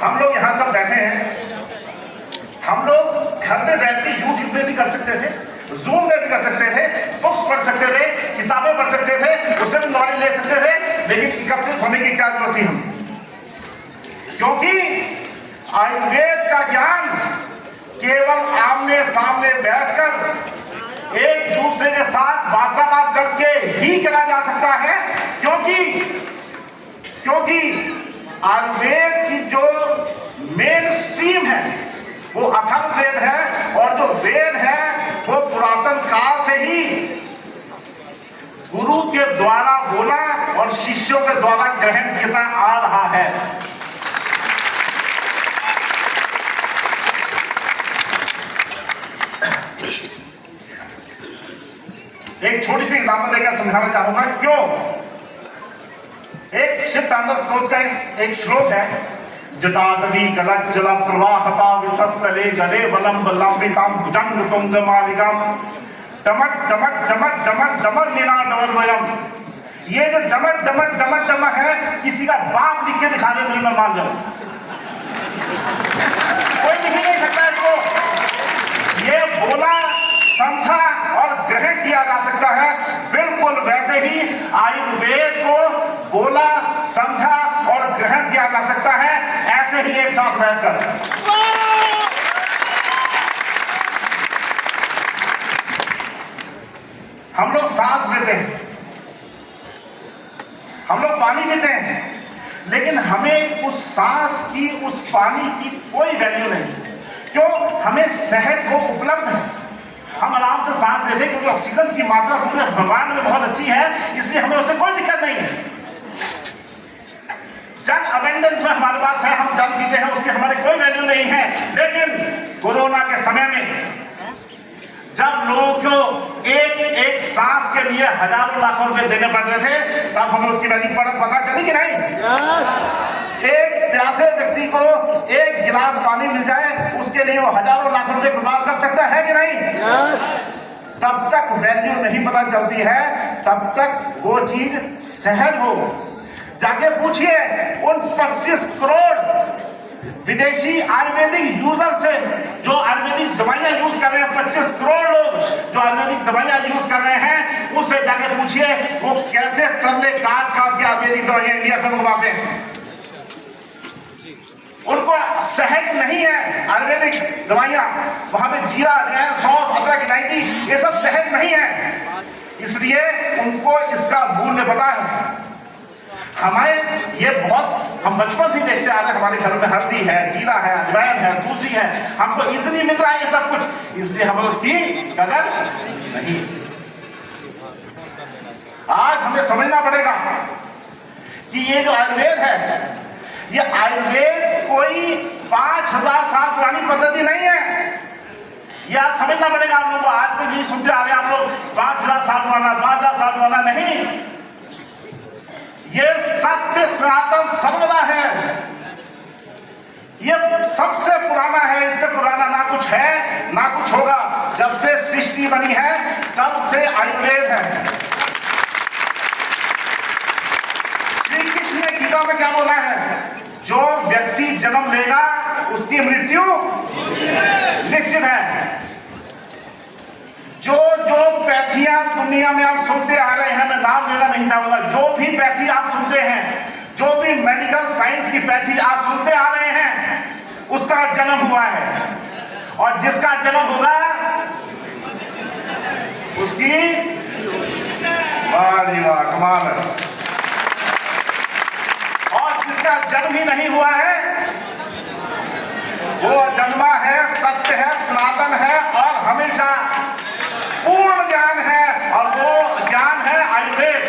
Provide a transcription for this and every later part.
हम लोग यहाँ सब बैठे हैं, हम लोग घर में बैठ के यूट्यूब पे भी कर सकते थे, जूम में भी कर सकते थे, बुक्स पढ़ सकते थे, किताबें पढ़ सकते थे, उससे भी नॉलेज ले सकते थे, लेकिन एकत्रित होने की क्या जरूरत थी हमें? क्योंकि आयुर्वेद का ज्ञान केवल आमने सामने बैठकर एक दूसरे के साथ वार्तालाप करके ही करा जा सकता है, क्योंकि आयुर्वेद की जो मेन स्ट्रीम है वो अथर्ववेद है, और जो वेद है वो पुरातन काल से ही गुरु के द्वारा बोला और शिष्यों के द्वारा ग्रहण किया आ रहा है। एक छोटी सी एग्जाम्पल देकर समझाना चाहूंगा क्यों। एक शिव तांडव स्तोत्र का एक श्लोक है, जटाटवी गलज्जल प्रवाहता वितस्तले गले वलंब लंबिताम भुजंग तुंग मालिकाम डमट डमट डमट डमट डमट निनादवरवयम। ये जो डमट डमट डमट डम है, किसी का बाप लिख के दिखा दे, मुझे मैं मान जाऊं, कोई लिख ही नहीं सकता इसको। ये बोला, समझा और ग्रहण किया जा सकता है। बिल्कुल वैसे ही आयुर्वेद को बोला, समझा और ग्रहण किया जा सकता है, ऐसे ही एक साथ बैठकर। हम लोग सांस लेते हैं, हम लोग पानी पीते हैं, लेकिन हमें उस सांस की, उस पानी की कोई वैल्यू नहीं। क्यों? हमें सहज वो उपलब्ध है, हम आराम से सांस लेते हैं, क्योंकि ऑक्सीजन की मात्रा पूरे ब्रह्मांड में बहुत अच्छी है, इसलिए हमें उससे कोई दिक्कत नहीं है। जल अबेंडेंस में हमारे पास है, हम जल पीते हैं, उसके हमारे कोई वैल्यू नहीं है। लेकिन कोरोना के समय में जब लोगों को एक एक सांस के लिए हजारों लाखों रुपए देने पड़ रहे थे, तब हमें उसकी वैल्यू पता चली कि नहीं? एक प्यासे व्यक्ति को एक गिलास पानी मिल जाए, उसके लिए वो हजारों लाखों रुपए कुर्बान कर सकता है कि नहीं? तब तक वैल्यू नहीं पता चलती है, तब तक वो चीज सहज हो। जाके पूछिए उन 25 करोड़ विदेशी आयुर्वेदिक यूजर से, जो आयुर्वेदिक दवाइयां यूज कर रहे हैं, 25 करोड़ लोग जो आयुर्वेदिक दवाइयां यूज कर रहे हैं, उनसे जाके पूछिए वो कैसे तरले काट काट के आयुर्वेदिक दवाइयां इंडिया से मंगवाते हैं। उनको सहज नहीं है आयुर्वेदिक दवाइयां, वहां पे जीरा, सौंफ, अदरक, इलायची, ये सब सहज नहीं है, इसलिए उनको इसका मूल्य पता है। हमें ये बहुत, हम बचपन से देखते आ रहे हैं, हमारे घर में हल्दी है, जीरा है, अजवाइन है, तुलसी है, हमको इजीली मिल रहा है ये सब कुछ, इसलिए हमें उसकी कदर नहीं। आज हमें समझना पड़ेगा कि ये जो आयुर्वेद है, ये आयुर्वेद कोई 5000 साल पुरानी पद्धति नहीं है। ये आज समझना पड़ेगा आप लोगों को। आज से नहीं सुनते आ रहे हैं आप लोग 5000 साल पुराना, 5000 साल पुराना नहीं। ये सत्य सनातन सर्वदा है, ये सबसे पुराना है, इससे पुराना ना कुछ है ना कुछ होगा। जब से सृष्टि बनी है तब से आयुर्वेद है। श्री कृष्ण ने गीता में क्या बोला है? जो व्यक्ति जन्म लेगा उसकी मृत्यु निश्चित है। जो जो पैथियां दुनिया में आप सुनते आ रहे हैं, मैं नाम लेना नहीं चाहूंगा, जो भी पैथी आप सुनते हैं, जो भी मेडिकल साइंस की पैथी आप सुनते आ रहे हैं, उसका जन्म हुआ है, और जिसका जन्म होगा उसकी वाह कमाल है। और जिसका जन्म ही नहीं हुआ है, वो जन्मा है, सत्य है, सनातन है और हमेशा पूर्ण ज्ञान है, और वो ज्ञान है आयुर्वेद।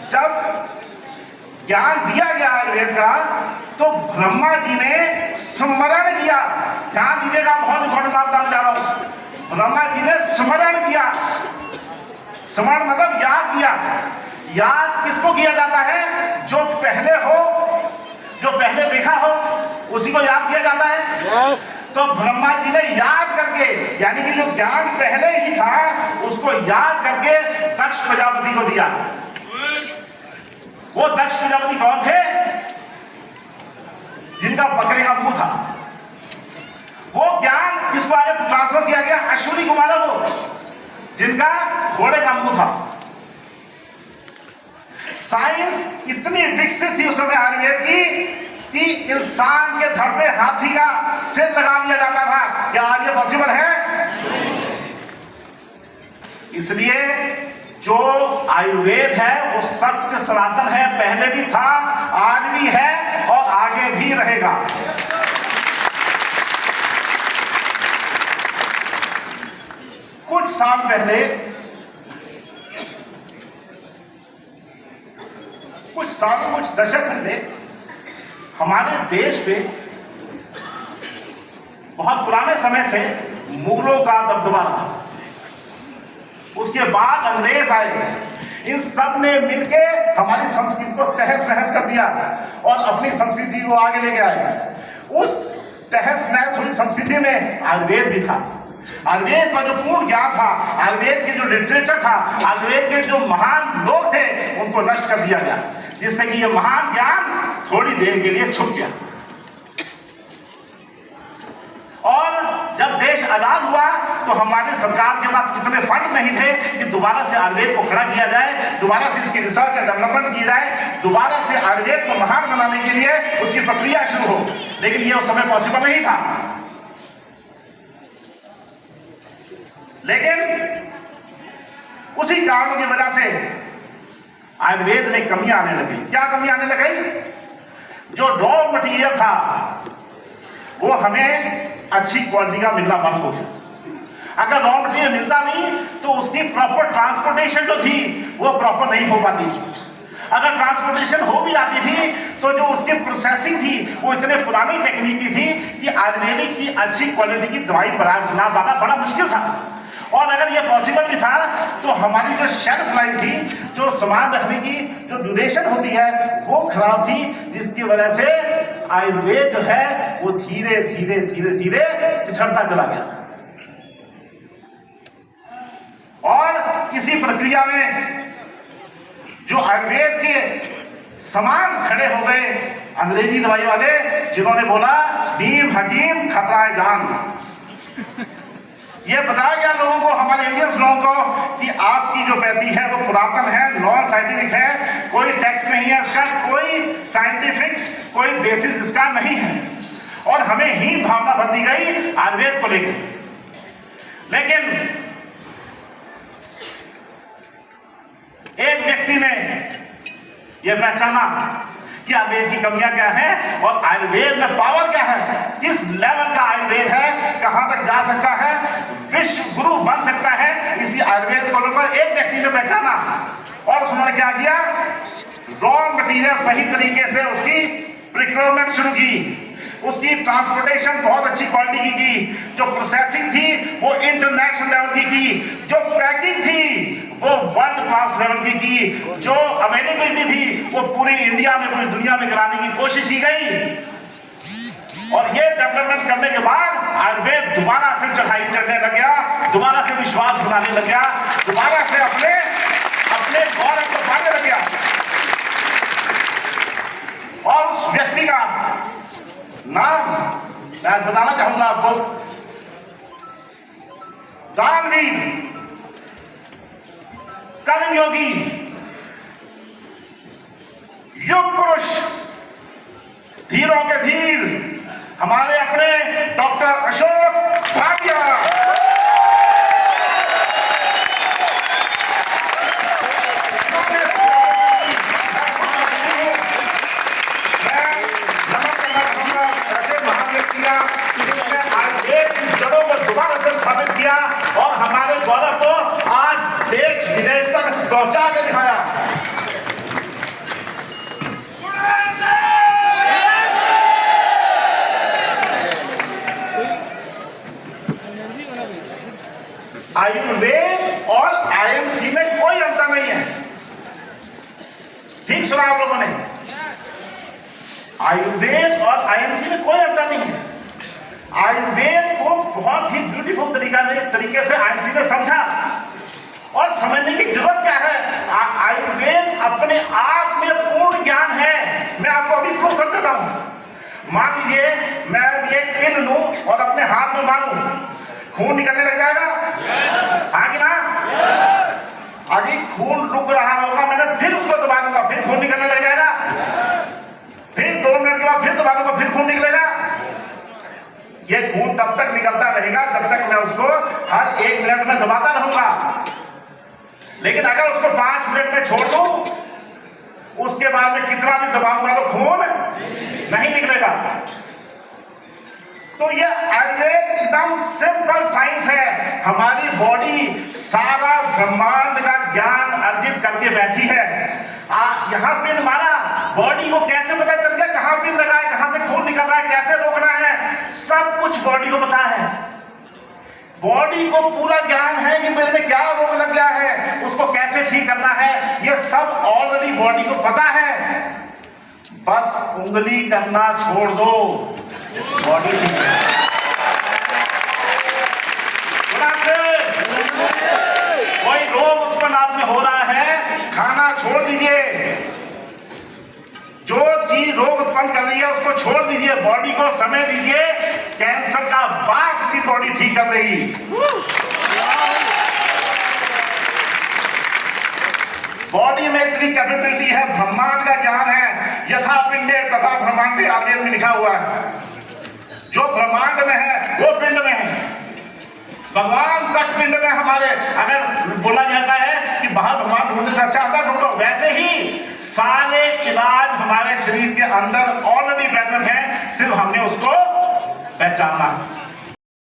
जब ज्ञान दिया गया आयुर्वेद का, तो ब्रह्मा जी ने स्मरण किया। ध्यान दीजिएगा, बहुत इंपॉर्टेंट बात बताने जा रहा हूं। ब्रह्मा जी ने स्मरण किया। स्मरण मतलब याद किया। याद किसको किया जाता है? जो पहले हो, जो पहले देखा हो, उसी को याद किया जाता है। तो ब्रह्मा जी ने याद करके, यानी कि जो ज्ञान पहले ही था उसको याद करके दक्ष प्रजापति को दिया। वो दक्ष प्रजापति कौन थे? जिनका बकरे का मुंह था। वो ज्ञान किसको आगे ट्रांसफर किया गया? अश्विनी कुमारों को, जिनका घोड़े का मुंह था। साइंस इतनी विकसित थी उस समय आयुर्वेद की कि इंसान के धड़ पे हाथी का सिर लगा दिया जाता था। क्या आज ये पॉसिबल है? इसलिए जो आयुर्वेद है वो सत्य सनातन है, पहले भी था, आज भी है और आगे भी रहेगा। कुछ साल पहले, कुछ दशक पहले हमारे देश पे बहुत पुराने समय से मुगलों का दबदबा रहा। उसके बाद अंग्रेज आए, इन सब ने मिलके हमारी संस्कृति को तहस नहस कर दिया और अपनी संस्कृति को आगे लेके आए। उस तहस नहस हुई संस्कृति में आयुर्वेद भी था। आयुर्वेद का जो पूर्ण ज्ञान था, आयुर्वेद के जो लिटरेचर था, आयुर्वेद के जो महान लोग थे, उनको नष्ट कर दिया गया, जिससे कि ये महान ज्ञान थोड़ी देर के लिए छुप गया। और जब देश आजाद हुआ तो हमारी सरकार के पास इतने फंड नहीं थे कि दोबारा से आयुर्वेद को खड़ा किया जाए, दोबारा से इसकी रिसर्च एंड डेवलपमेंट की जाए, दोबारा से आयुर्वेद को महान बनाने के लिए उसकी प्रक्रिया शुरू हो। लेकिन ये उस समय पॉसिबल नहीं था। लेकिन उसी कारणों की वजह से आयुर्वेद में कमियां आने लगी। क्या कमी आने लगी? जो रॉ मटेरियल था वो हमें अच्छी क्वालिटी का मिलना बंद हो गया। अगर रॉ मटेरियल मिलता भी तो उसकी प्रॉपर ट्रांसपोर्टेशन जो थी वो प्रॉपर नहीं हो पाती थी। अगर ट्रांसपोर्टेशन हो भी आती थी तो जो उसकी प्रोसेसिंग थी वो इतने पुरानी टेक्निक थी कि आयुर्वेदिक की अच्छी क्वालिटी की दवाई बना बड़ा मुश्किल था। और अगर ये पॉसिबल भी था तो हमारी जो शेल्फ लाइफ थी, जो सामान रखने की जो ड्यूरेशन होती है वो खराब थी, जिसकी वजह से आयुर्वेद जो है वो धीरे धीरे धीरे धीरे पिछड़ता चला गया। और इसी प्रक्रिया में जो आयुर्वेद के समान खड़े हो गए अंग्रेजी दवाई वाले, जिन्होंने बोला नीम हकीम खतरा है जान। ये बताया गया लोगों को, हमारे इंडियंस लोगों को, कि आपकी जो पैथी है वो पुरातन है, नॉन साइंटिफिक है, कोई टेक्स्ट नहीं है इसका, कोई साइंटिफिक कोई बेसिस इसका नहीं है। और हमें हीन भावना भर दी गई आयुर्वेद को लेकर। लेकिन एक व्यक्ति ने यह पहचाना कि आयुर्वेद की कमियां क्या है और आयुर्वेद में पावर क्या है, किस लेवल का आयुर्वेद है, कहां तक जा सकता है, विश्व गुरु बन सकता है। इसी आयुर्वेद को लेकर एक व्यक्ति ने पहचाना और उसने क्या किया? रॉ मटेरियल सही तरीके से उसकी प्रिक्योरमेंट शुरू की, उसकी ट्रांसपोर्टेशन बहुत अच्छी क्वालिटी की, जो प्रोसेसिंग थी वो इंटरनेशनल लेवल की, जो पैकिंग थी वो वर्ल्ड क्लास लेवल की, जो अवेलेबिलिटी थी वो पूरी इंडिया में, पूरी दुनिया में कराने की कोशिश की गई। और ये डेवलपमेंट करने के बाद आयुर्वेद दोबारा से चढ़ाई चढ़ने लग गया, दोबारा से विश्वास बनाने लग गया, दोबारा से अपने गौरव को पाने लग गया। और उस व्यक्ति का नाम मैं बताना चाहूंगा आपको, दानवीर, कर्मयोगी, युग पुरुष, धीरों के धीर, हमारे अपने डॉक्टर अशोक भाटिया। मैं नमन करना चाहूंगा ऐसे महान व्यक्ति का, जिसने आयुर्वेद की जड़ों को दोबारा से स्थापित किया और हमारे गौरव को आज देश विदेश तक पहुंचा के दिखाया। आयुर्वेद और आईएमसी में कोई अंतर नहीं है। ठीक सुना आप लोगों ने? आयुर्वेद और आईएमसी में कोई अंतर नहीं है। आयुर्वेद को बहुत ही ब्यूटीफुल तरीके से आईएमसी ने समझा और समझने की जरूरत क्या है। आयुर्वेद अपने आप में पूर्ण प्रूफ कर देता हूं। मान लीजिए मैं एक पिन लूं और अपने हाथ में मारूं, खून निकलने लग जाएगा? हाँ कि ना? अभी खून रुक रहा होगा, मैंने फिर उसको दबा दूंगा, फिर खून निकलने लग जाएगा। फिर 2 मिनट के बाद फिर दबा दूंगा, फिर खून निकलेगा। ये खून तब तक निकलता रहेगा जब तक मैं उसको हर 1 मिनट में दबाता रहूंगा। लेकिन अगर उसको 5 मिनट में छोड़ दूं, उसके बाद में कितना भी दबाऊंगा तो खून नहीं निकलेगा। तो ये एकदम सिंपल साइंस है। हमारी बॉडी सारा ब्रह्मांड का ज्ञान अर्जित करके बैठी है। यहाँ पिन मारा, बॉडी को कैसे पता चल गया कहाँ पिन लगा है, कहाँ से खून निकल रहा है, कैसे रोकना है, सब कुछ बॉडी को पता है। बॉडी को पूरा ज्ञान है कि मेरे में क्या रोग लग गया है, उसको कैसे ठीक करना है, ये सब ऑलरेडी बॉडी को पता है। बस उंगली करना छोड़ दो, बॉडी ठीक है। कोई रोग उत्पन्न आप में हो रहा है, खाना छोड़ दीजिए। जो चीज रोग उत्पन्न कर रही है उसको छोड़ दीजिए, बॉडी को समय दीजिए। कैंसर का बाप की बॉडी ठीक कर देगी। बॉडी में इतनी कैपेबिलिटी है, ब्रह्मांड का ज्ञान है। यथा पिंडे तथा ब्रह्मांडे आयुर्वेद में लिखा हुआ है। जो ब्रह्मांड में है वो पिंड में है, भगवान तक पिंड में हमारे। अगर बोला जाता है कि बाहर भगवान ढूंढने से अच्छा आता ढूंढो, वैसे ही सारे इलाज हमारे शरीर के अंदर ऑलरेडी प्रेजेंट है, सिर्फ हमने उसको पहचानना।